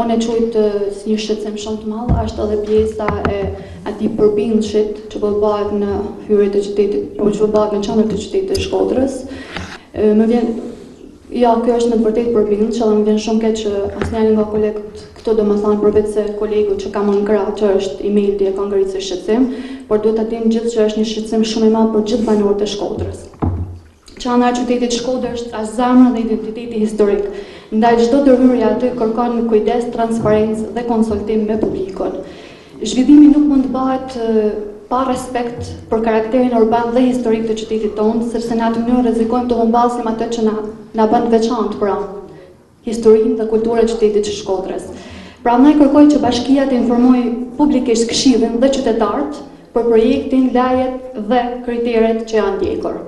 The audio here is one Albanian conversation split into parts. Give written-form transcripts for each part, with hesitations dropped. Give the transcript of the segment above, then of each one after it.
unë e quajt si një shqetësim shumë të madh, është edhe pjesa e atij përbindshit që po bëhet në hyrje të qytetit, që po bëhet në qendër të qytetit të Shkodrës. Më vjen ja, kjo është me të vërtetë përbindshë, dhe më vjen shumë keq që asnjëri nga kolegët këtu domethënë përveç se kolegu që ka më në krah që është emaili e ka ngritur si shqetësim, por duhet ta dimë gjithë që është një shqetësim shumë i madh për gjithë banorët e Shkodrës. Qendra e qytetit Shkodër është as zemra dhe identiteti historik. Ndaj çdo ndërhyrje aty kërkon kujdes, transparencë dhe konsultim me publikun. Zhvillimi nuk mund të bëhet pa respekt për karakterin urban dhe historik të qytetit tonë, sepse në atë mënyrë rrezikojmë të humbasim atë që na bën të veçantë pra historinë dhe kulturën e qytetit të Shkodrës. Prandaj kërkoj që bashkia të informojë publikisht këshillin dhe qytetarët për projektin, lajet dhe kriteret që janë ndjekur.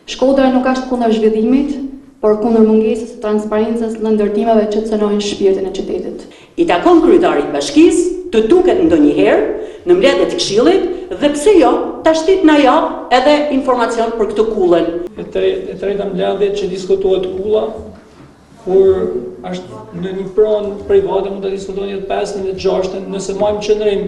Shkodra nuk është kundër zhvillimit, por kundër mungesës së transparencës dhe ndërtimeve që cënojnë shpirtin e qytetit. I takon kryetarit bashkisë të duket ndonjëherë në mbledhjet e këshillit dhe pse jo ta shtit na jap edhe informacion për këtë kullën. E treta mbledhje që diskutohet kulla, kur është në një pronë private mund të diskutojnë të 5 dhe 6, nëse marrim qendrim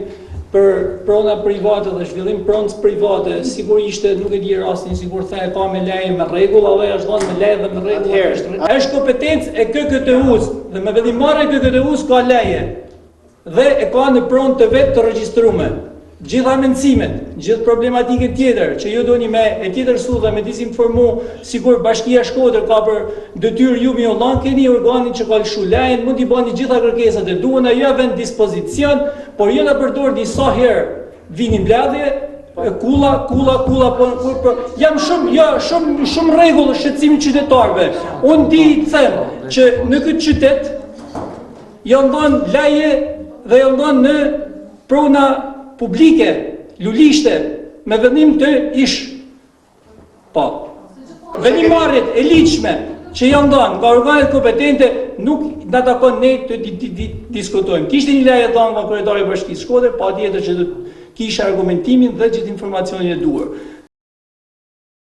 për prona private dhe zhvillim pronës private, sigurisht nuk e di rastin, sigur the ka me leje me rregull, edhe është dhënë me leje dhe me rregull. Është kompetencë e KKTU-s dhe me vendimmarrjen e KKTU-s ka leje dhe e ka në pronë të vetë të regjistruar. Gjitha mendësimet, gjithë problematikën tjetër që ju doni me e tjetër dhe me disinformu, sigur Bashkia Shkodër ka për detyrë ju me ullan, keni organin që ka lëshu lejen, mund t'i bani gjitha kërkesat e duhen, ajo vend dispozicion, por jo na përdor disa herë vini mbledhje, kulla, por jam shumë rregull shqetësimi qytetarëve. Unë di të them që në këtë qytet janë dhënë leje dhe janë dhënë në prona publike, lulishte, me vendim të ish. Po. Vendimmarrjet e ligjshme që janë dhënë nga organet kompetente nuk na takon ne të diskutojmë. Kishte një leje dhënë nga kryetari i Bashkisë Shkodër, patjetër që do të kishte argumentimin dhe gjithë informacionin e duhur.